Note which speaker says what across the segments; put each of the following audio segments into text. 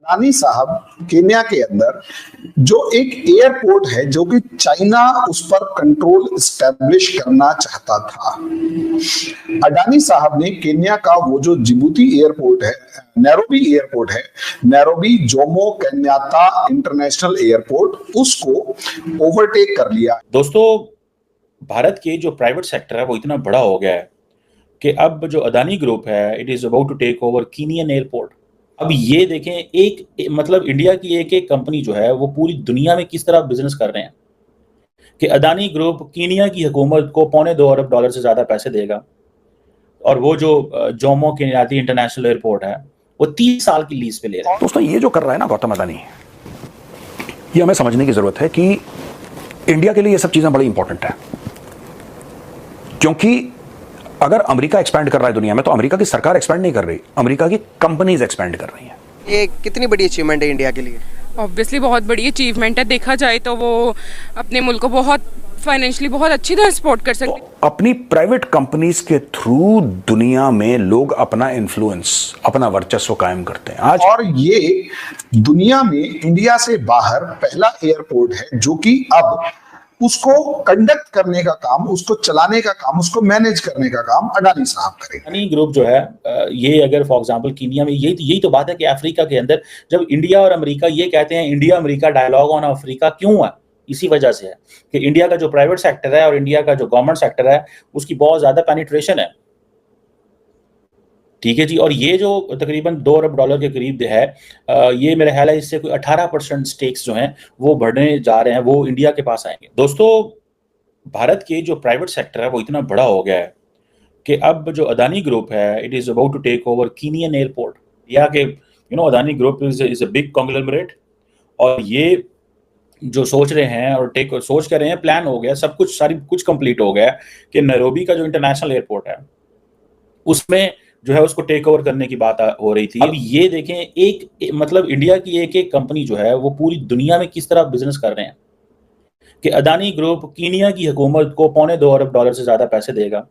Speaker 1: रानी साहब केन्या के अंदर जो एक एयरपोर्ट है जो कि चाइना उस पर कंट्रोल स्टैब्लिश करना चाहता था। अडानी साहब ने केन्या का वो जो जिबूती एयरपोर्ट है, Nairobi Jomo Kenyatta international airport, उसको ओवरटेक कर लिया।
Speaker 2: दोस्तों, भारत के जो प्राइवेट सेक्टर है वो इतना बड़ा हो गया है कि अब जो अदानी ग्रुप है, it is about to take over Kenyan airport. अब ये देखें, मतलब इंडिया की एक एक कंपनी जो है वो पूरी दुनिया में किस तरह बिजनेस कर रहे हैं कि अदानी ग्रुप कीनिया की हुकूमत को $2.25 अरब से ज्यादा पैसे देगा, और वो जो जोमो केन्याता इंटरनेशनल एयरपोर्ट है वो 30 साल की लीज पे ले रहा है।
Speaker 3: दोस्तों, ये जो कर रहा है ना गौतम अदानी, ये हमें समझने की जरूरत है कि इंडिया के लिए ये सब चीजें बड़ी इंपॉर्टेंट है। क्योंकि अगर अमेरिका एक्सपैंड कर रहा है दुनिया में, तो अमेरिका की सरकार एक्सपैंड नहीं कर रही, अमेरिका की कंपनीज एक्सपैंड कर रही हैं।
Speaker 4: ये कितनी बड़ी अचीवमेंट है इंडिया के लिए?
Speaker 5: ऑब्वियसली बहुत बड़ी अचीवमेंट है। देखा जाए तो वो अपने मुल्क को बहुत फाइनेंशियली बहुत अच्छी तरह सपोर्ट कर सकते हैं।
Speaker 3: अपनी प्राइवेट कंपनीज के थ्रू दुनिया में लोग अपना इन्फ्लुएंस, अपना वर्चस्व कायम करते हैं आज।
Speaker 1: और ये दुनिया में इंडिया से बाहर पहला एयरपोर्ट है जो कि अब उसको कंडक्ट करने का काम, उसको चलाने का काम, उसको मैनेज करने का काम अडानी साहब करेंगे।
Speaker 2: अडानी ग्रुप जो है, ये अगर फॉर एग्जांपल कीनिया में, यही तो बात है कि अफ्रीका के अंदर जब इंडिया और अमेरिका ये कहते हैं India America dialogue on Africa क्यों है, इसी वजह से है कि इंडिया का जो प्राइवेट सेक्टर है और इंडिया का जो गवर्नमेंट सेक्टर है उसकी बहुत ज्यादा पेनिट्रेशन है। ठीक है जी। और ये जो तकरीबन $2 अरब के करीब है, ये मेरा ख्याल है इससे कोई 18% स्टेक्स जो हैं वो बढ़ने जा रहे हैं, वो इंडिया के पास आएंगे। दोस्तों, भारत के जो प्राइवेट सेक्टर है वो इतना बड़ा हो गया है कि अब जो अदानी ग्रुप है, it is about to take over Kenyan airport. या कि Adani group is a big conglomerate, और ये जो सोच रहे हैं और सोच कर रहे हैं, प्लान हो गया, सब कुछ कंप्लीट हो गया कि नैरोबी का जो इंटरनेशनल एयरपोर्ट है उसमें जो है उसको टेक ओवर करने की बात हो रही थी। अब ये देखें, मतलब इंडिया की एक एक कंपनी जो है वो पूरी दुनिया में किस तरह बिजनेस कर रहे हैं कि अदानी ग्रुप कीनिया की हुकूमत को $2.25 अरब से ज्यादा पैसे देगा,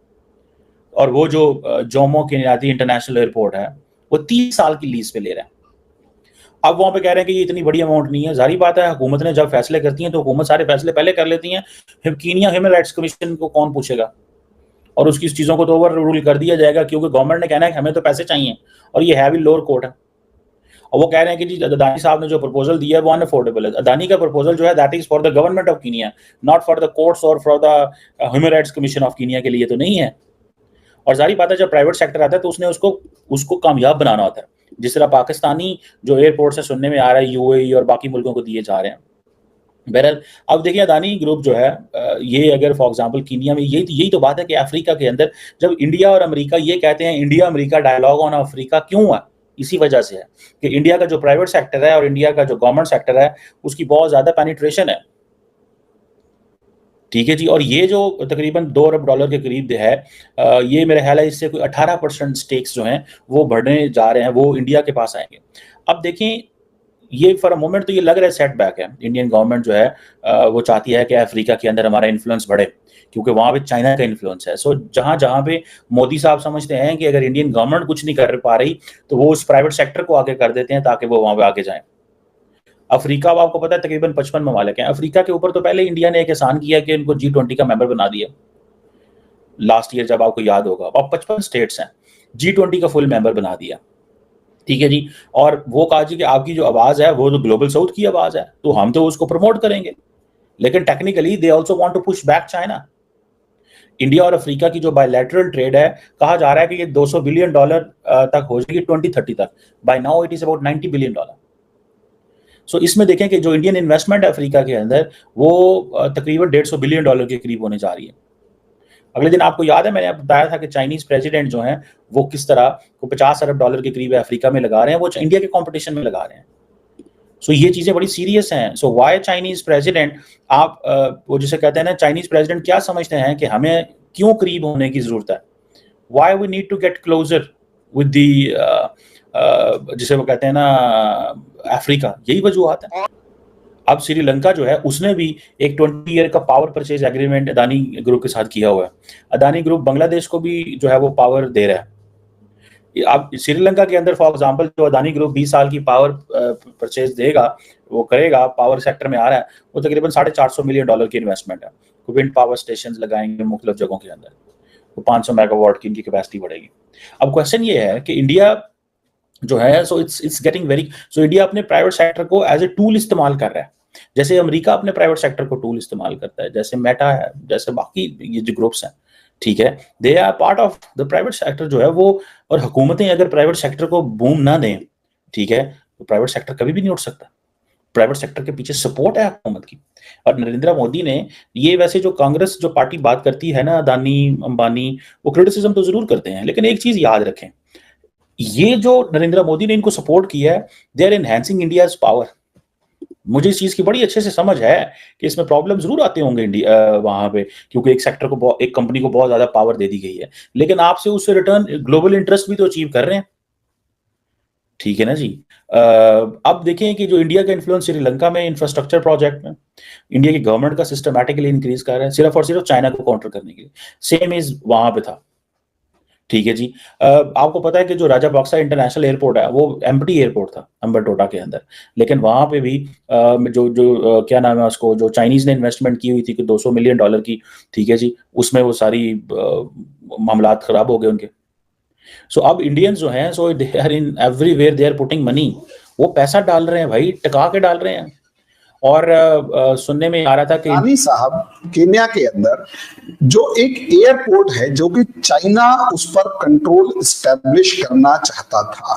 Speaker 2: और वो जो जोमो केन्याता इंटरनेशनल एयरपोर्ट है वो 30 साल की लीज पे ले रहा है। अब वहां पे कह रहे हैं कि ये इतनी बड़ी अमाउंट नहीं है। जारी बात है, हुकूमत ने जब फैसले करती है तो हुकूमत सारे फैसले पहले कर लेती है, फिर कीनिया ह्यूमन राइट्स कमीशन को कौन पूछेगा, और उसकी चीजों को तो ओवर रूल कर दिया जाएगा, क्योंकि गवर्नमेंट ने कहना है कि हमें तो पैसे चाहिए, और ये है भी लोअर कोर्ट है। और वो कह रहे हैं कि जी अदानी साहब ने जो प्रपोजल दिया है वो अनअफोर्डेबल है। अदानी का प्रपोजल जो है that is for the government of Kenya, not for the courts और for the human rights commission of Kenya के लिए तो नहीं है। और जारी बात है, जब प्राइवेट सेक्टर आता है तो उसने उसको कामयाब बनाना होता है। जिस तरह पाकिस्तानी जो एयरपोर्ट से सुनने में आ रहा है यूएई और बाकी मुल्कों को दिए जा रहे हैं। बहरहाल अब देखिए, अदानी ग्रुप जो है, ये अगर फॉर एग्जांपल कीनिया में, यही तो बात है कि अफ्रीका के अंदर जब इंडिया और अमेरिका ये कहते हैं India America dialogue on Africa क्यों है, इसी वजह से है कि इंडिया का जो प्राइवेट सेक्टर है और इंडिया का जो गवर्नमेंट सेक्टर है उसकी बहुत ज्यादा पेनिट्रेशन है। ठीक है जी। और ये जो तकरीबन $2 अरब के करीब है, ये मेरा ख्याल है इससे कोई 18% स्टेक्स जो हैं वो बढ़ने जा रहे हैं, वो इंडिया के पास आएंगे। अब देखें, ये फॉर अ मोमेंट तो ये लग रहा है सेटबैक है। इंडियन गवर्नमेंट जो है वो चाहती है कि अफ्रीका के अंदर हमारा इन्फ्लुएंस बढ़े, क्योंकि वहाँ पे चाइना का इन्फ्लुएंस है। सो जहाँ पे मोदी साहब समझते हैं कि अगर इंडियन गवर्नमेंट कुछ नहीं कर पा रही तो वो उस प्राइवेट सेक्टर को आगे कर देते हैं ताकि वो वहाँ पे आगे जाएं। अफ्रीका, अब आपको पता है तकरीबन 55 ममालिक हैं। अफ्रीका के ऊपर तो पहले इंडिया ने एक एहसान किया कि इनको G20 का मेंबर बना दिया लास्ट ईयर, जब आपको याद होगा। अब 55 स्टेट्स हैं, G20 का फुल मेंबर बना दिया। ठीक है जी। और वो कहा जी कि आपकी जो आवाज है वो तो ग्लोबल साउथ की आवाज है, तो हम तो उसको प्रमोट करेंगे, लेकिन technically they also want to push back China. India और अफ्रीका की जो बायलैटरल ट्रेड है, कहा जा रहा है कि ये $200 बिलियन तक हो जाएगी 2030 तक। By now it is about $90 billion. So इसमें देखें कि जो इंडियन इन्वेस्टमेंट है अफ्रीका के अंदर वो तकरीबन $150 बिलियन के करीब होने जा रही है। अगले दिन आपको याद है मैंने बताया था कि चाइनीज प्रेसिडेंट जो हैं वो किस तरह को $50 अरब के करीब अफ्रीका में लगा रहे हैं, वो इंडिया के कंपटीशन में लगा रहे हैं। सो ये चीजें बड़ी सीरियस हैं। सो वाई चाइनीज प्रेसिडेंट, आप वो जिसे कहते हैं ना, चाइनीज प्रेसिडेंट क्या समझते हैं कि हमें क्यों करीब होने की जरूरत है, why we need to get closer with the, जिसे वो कहते हैं ना अफ्रीका, यही वजूहत है। अब श्रीलंका जो है उसने भी एक 20 ईयर का power purchase agreement Adani group के साथ किया हुआ है। अदानी ग्रुप बांग्लादेश को भी जो है वो पावर दे रहा है। अब श्रीलंका के अंदर फॉर एग्जांपल जो अदानी ग्रुप 20 साल की पावर परचेज देगा, वो करेगा, पावर सेक्टर में आ रहा है, वो तकरीबन $450 मिलियन की इन्वेस्टमेंट है। विंड पावर स्टेशन लगाएंगे मुख्तलिफ जगहों के अंदर, वो 500 मेगावाट की इनकी कैपेसिटी बढ़ेगी। अब क्वेश्चन ये है कि इंडिया जो है so it's getting very, so India अपने प्राइवेट सेक्टर को एज ए टूल इस्तेमाल कर रहा है, जैसे अमेरिका अपने प्राइवेट सेक्टर को टूल इस्तेमाल करता है, जैसे मेटा है, जैसे बाकी ये जो ग्रुप्स हैं, ठीक है, they are part of the private sector जो है वो। और हुकूमतें अगर प्राइवेट सेक्टर को बूम ना दें, ठीक है, तो प्राइवेट सेक्टर कभी भी नहीं उठ सकता। प्राइवेट सेक्टर के पीछे सपोर्ट है हुकूमत की। और नरेंद्र मोदी ने ये, वैसे जो कांग्रेस जो पार्टी बात करती है ना, अदानी अंबानी, वो क्रिटिसिज्म तो जरूर करते हैं, लेकिन एक चीज याद रखें, ये जो नरेंद्र मोदी ने इनको सपोर्ट किया है, they are enhancing India's power. मुझे इस चीज की बड़ी अच्छे से समझ है कि इसमें प्रॉब्लम जरूर आते होंगे इंडिया वहां पे, क्योंकि एक सेक्टर को, एक कंपनी को बहुत ज्यादा पावर दे दी गई है, लेकिन आपसे उससे रिटर्न ग्लोबल इंटरेस्ट भी तो अचीव कर रहे हैं, ठीक है ना जी। अब देखें कि जो इंडिया का इन्फ्लुएंस श्रीलंका में इंफ्रास्ट्रक्चर प्रोजेक्ट में इंडिया की गवर्नमेंट का सिस्टमैटिकली इंक्रीज कर रहा है, सिर्फ और सिर्फ चाइना को काउंटर करने के लिए। सेम इज वहां पे था, ठीक है जी। आपको पता है कि जो राजापाक्सा इंटरनेशनल एयरपोर्ट है वो एम्प्टी एयरपोर्ट था अम्बरटोटा के अंदर, लेकिन वहां पे भी क्या नाम है उसको, जो चाइनीज ने इन्वेस्टमेंट की हुई थी कि $200 मिलियन की, ठीक है जी, उसमें वो सारी मामलात खराब हो गए उनके। सो अब इंडियंस जो हैं, so they are in everywhere, they are putting money, वो पैसा डाल रहे हैं भाई, टिका के डाल रहे हैं। और सुनने में आ रहा था कि
Speaker 1: अडानी साहब केन्या के अंदर जो एक एयरपोर्ट है जो कि चाइना उस पर कंट्रोल स्टैब्लिश करना चाहता था,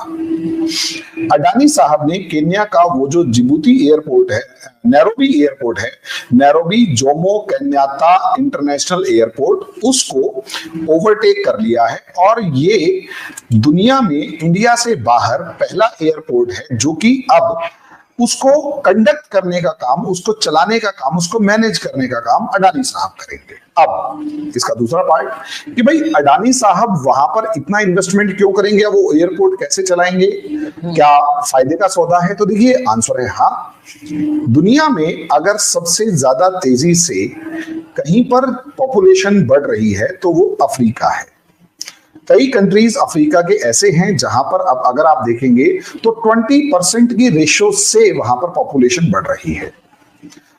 Speaker 1: अडानी साहब ने केन्या का वो जो जिबूती एयरपोर्ट है, नैरोबी एयरपोर्ट है, Nairobi Jomo Kenyatta international airport, उसको ओवरटेक कर लिया है। और ये दुनिया में इंडिया से बाहर पहला एयरपोर्ट है जो कि अब उसको कंडक्ट करने का काम, उसको चलाने का काम, उसको मैनेज करने का काम अडानी साहब करेंगे। अब इसका दूसरा पार्ट कि भाई अडानी साहब वहां पर इतना इन्वेस्टमेंट क्यों करेंगे, वो एयरपोर्ट कैसे चलाएंगे, क्या फायदे का सौदा है? तो देखिए आंसर है हाँ। दुनिया में अगर सबसे ज्यादा तेजी से कहीं पर पॉपुलेशन बढ़ रही है तो वो अफ्रीका है। कई कंट्रीज अफ्रीका के ऐसे हैं जहां पर अब अगर आप देखेंगे तो 20% की रेशो से वहां पर पॉपुलेशन बढ़ रही है।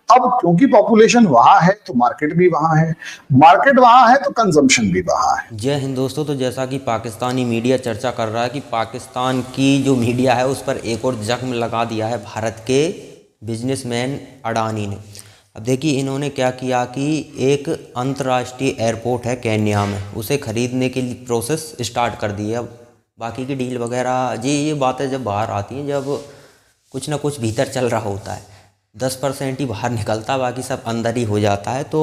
Speaker 1: अब क्योंकि पॉपुलेशन वहां है तो मार्केट भी वहां है, मार्केट वहां है तो कंजम्पशन भी वहां है।
Speaker 6: जय हिंद दोस्तों। तो जैसा कि पाकिस्तानी मीडिया चर्चा कर रहा है कि पाकिस्तान की जो मीडिया है उस पर एक और जख्म लगा दिया है भारत के बिजनेसमैन अडानी ने। अब देखिए इन्होंने क्या किया कि एक अंतर्राष्ट्रीय एयरपोर्ट है केन्या में, उसे खरीदने के लिए प्रोसेस स्टार्ट कर दी है। अब बाकी की डील वगैरह जी, ये बातें जब बाहर आती हैं, जब कुछ ना कुछ भीतर चल रहा होता है, 10% ही बाहर निकलता है, बाकी सब अंदर ही हो जाता है। तो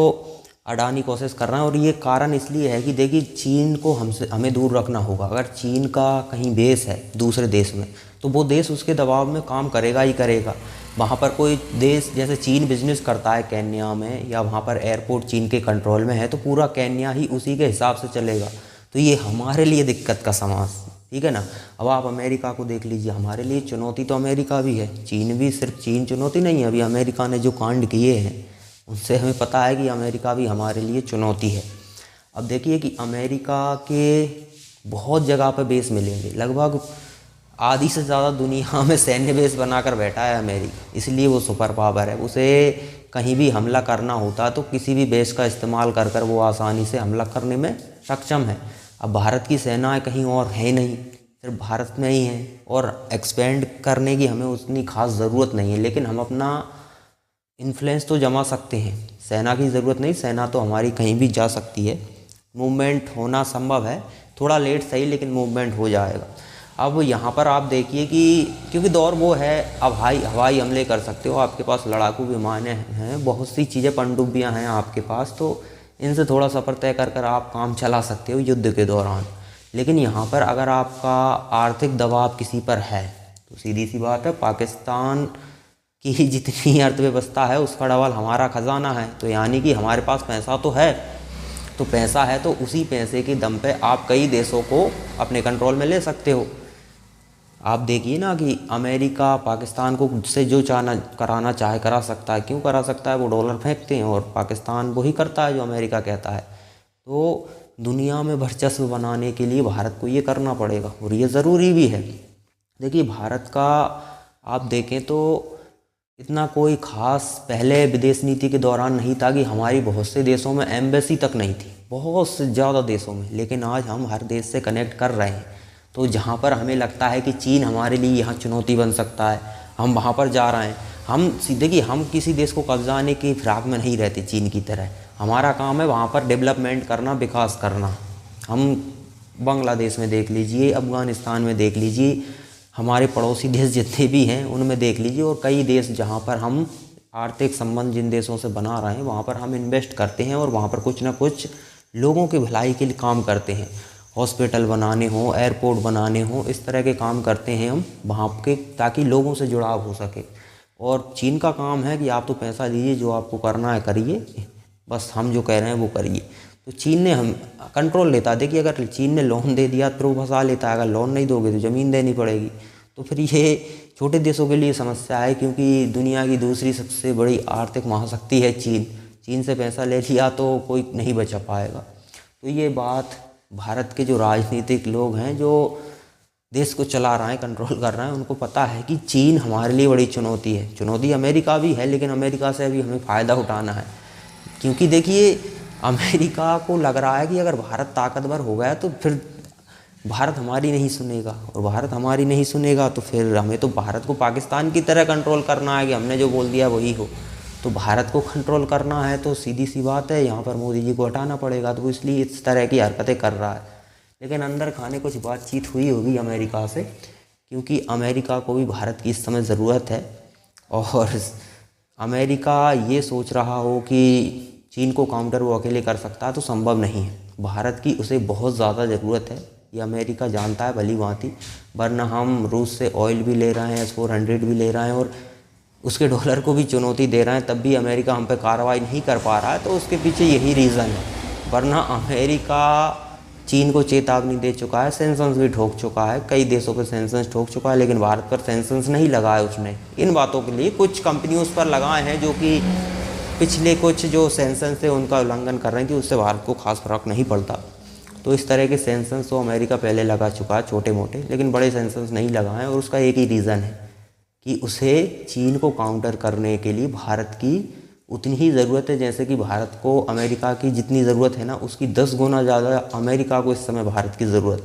Speaker 6: अडानी कोशिश कर रहा है, और ये कारण इसलिए है कि देखिए चीन को हमें दूर रखना होगा। अगर चीन का कहीं बेस है दूसरे देश में तो वो देश उसके दबाव में काम करेगा ही करेगा। वहाँ पर कोई देश जैसे चीन बिजनेस करता है केन्या में, या वहाँ पर एयरपोर्ट चीन के कंट्रोल में है, तो पूरा केन्या ही उसी के हिसाब से चलेगा। तो ये हमारे लिए दिक्कत का समाज, ठीक है ना। अब आप अमेरिका को देख लीजिए, हमारे लिए चुनौती तो अमेरिका भी है, चीन भी, सिर्फ चीन चुनौती नहीं है। अभी अमेरिका ने जो कांड किए हैं उनसे हमें पता है कि अमेरिका भी हमारे लिए चुनौती है। अब देखिए कि अमेरिका के बहुत जगह पर बेस मिलेंगे, लगभग आधी से ज़्यादा दुनिया में सैन्य बेस बनाकर बैठा है अमेरिका, इसलिए वो सुपर पावर है। उसे कहीं भी हमला करना होता तो किसी भी बेस का इस्तेमाल कर कर वो आसानी से हमला करने में सक्षम है। अब भारत की सेनाएं कहीं और है नहीं, सिर्फ भारत में ही है, और एक्सपेंड करने की हमें उतनी खास ज़रूरत नहीं है। लेकिन हम अपना इन्फ्लुएंस तो जमा सकते हैं, सेना की ज़रूरत नहीं, सेना तो हमारी कहीं भी जा सकती है, मूवमेंट होना संभव है, थोड़ा लेट सही लेकिन मूवमेंट हो जाएगा। अब यहाँ पर आप देखिए कि क्योंकि दौर वो है, अब हवाई हमले कर सकते हो, आपके पास लड़ाकू विमान हैं, बहुत सी चीज़ें, पनडुब्बियाँ हैं आपके पास, तो इनसे थोड़ा सफ़र तय कर कर आप काम चला सकते हो युद्ध के दौरान। लेकिन यहाँ पर अगर आपका आर्थिक दबाव किसी पर है तो सीधी सी बात है, पाकिस्तान की जितनी अर्थव्यवस्था है उसका डबल हमारा ख़जाना है। तो यानी कि हमारे पास पैसा तो है, तो पैसा है तो उसी पैसे के दम पे आप कई देशों को अपने कंट्रोल में ले सकते हो। आप देखिए ना कि अमेरिका पाकिस्तान को से जो कराना चाहे करा सकता है। क्यों करा सकता है? वो डॉलर फेंकते हैं और पाकिस्तान वही करता है जो अमेरिका कहता है। तो दुनिया में वर्चस्व बनाने के लिए भारत को ये करना पड़ेगा और ये ज़रूरी भी है। देखिए भारत का आप देखें तो इतना कोई ख़ास पहले विदेश नीति के दौरान नहीं था कि हमारी बहुत से देशों में एम्बेसी तक नहीं थी, बहुत से ज़्यादा देशों में, लेकिन आज हम हर देश से कनेक्ट कर रहे हैं। तो जहाँ पर हमें लगता है कि चीन हमारे लिए यहाँ चुनौती बन सकता है, हम वहाँ पर जा रहे हैं। हम सीधे कि हम किसी देश को कब्जाने की फिराक में नहीं रहते चीन की तरह। हमारा काम है वहाँ पर डेवलपमेंट करना, विकास करना। हम बांग्लादेश में देख लीजिए, अफ़गानिस्तान में देख लीजिए, हमारे पड़ोसी देश जितने भी हैं उनमें देख लीजिए, और कई देश जहाँ पर हम आर्थिक संबंध जिन देशों से बना रहे हैं वहाँ पर हम इन्वेस्ट करते हैं और वहाँ पर कुछ ना कुछ लोगों की भलाई के लिए काम करते हैं। हॉस्पिटल बनाने हों, एयरपोर्ट बनाने हों, इस तरह के काम करते हैं हम वहाँ के, ताकि लोगों से जुड़ाव हो सके। और चीन का काम है कि आप तो पैसा दीजिए, जो आपको करना है करिए, बस हम जो कह रहे हैं वो करिए। तो चीन ने हम कंट्रोल लेता है। देखिए अगर चीन ने लोन दे दिया तो वो फंसा लेता है, अगर लोन नहीं दोगे तो ज़मीन देनी पड़ेगी। तो फिर ये छोटे देशों के लिए समस्या है, क्योंकि दुनिया की दूसरी सबसे बड़ी आर्थिक महाशक्ति है चीन। चीन से पैसा ले लिया तो कोई नहीं बचा पाएगा। तो ये बात भारत के जो राजनीतिक लोग हैं, जो देश को चला रहे हैं, कंट्रोल कर रहे हैं, उनको पता है कि चीन हमारे लिए बड़ी चुनौती है। चुनौती अमेरिका भी है, लेकिन अमेरिका से अभी हमें फ़ायदा उठाना है। क्योंकि देखिए अमेरिका को लग रहा है कि अगर भारत ताकतवर हो गया तो फिर भारत हमारी नहीं सुनेगा, और भारत हमारी नहीं सुनेगा तो फिर हमें तो भारत को पाकिस्तान की तरह कंट्रोल करना है कि हमने जो बोल दिया वही हो। तो भारत को कंट्रोल करना है तो सीधी सी बात है, यहाँ पर मोदी जी को हटाना पड़ेगा। तो वो इसलिए इस तरह की हरकतें कर रहा है। लेकिन अंदर खाने कुछ बातचीत हुई होगी अमेरिका से, क्योंकि अमेरिका को भी भारत की इस समय ज़रूरत है। और अमेरिका ये सोच रहा हो कि चीन को काउंटर वो अकेले कर सकता है, तो संभव नहीं है। भारत की उसे बहुत ज़्यादा ज़रूरत है, ये अमेरिका जानता है भली भांति। वरना हम रूस से ऑयल भी ले रहे हैं, S-400 भी ले रहे हैं, और उसके डॉलर को भी चुनौती दे रहे हैं, तब भी अमेरिका हम पे कार्रवाई नहीं कर पा रहा है। तो उसके पीछे यही रीज़न है। वरना अमेरिका चीन को चेतावनी दे चुका है, सैंक्शंस भी ठोक चुका है, कई देशों पर सैंक्शंस ठोक चुका है, लेकिन भारत पर सैंक्शंस नहीं लगाए उसने। इन बातों के लिए कुछ कंपनियों उस पर लगाए हैं जो कि पिछले कुछ जो सैंक्शंस थे उनका उल्लंघन कर रही थी, उससे भारत को खास फर्क नहीं पड़ता। तो इस तरह के सैंक्शंस तो अमेरिका पहले लगा चुका है, छोटे मोटे, लेकिन बड़े सैंक्शंस नहीं लगाए हैं। और उसका एक ही रीज़न है कि उसे चीन को काउंटर करने के लिए भारत की उतनी ही ज़रूरत है, जैसे कि भारत को अमेरिका की जितनी ज़रूरत है ना, उसकी 10 गुना ज़्यादा अमेरिका को इस समय भारत की ज़रूरत है।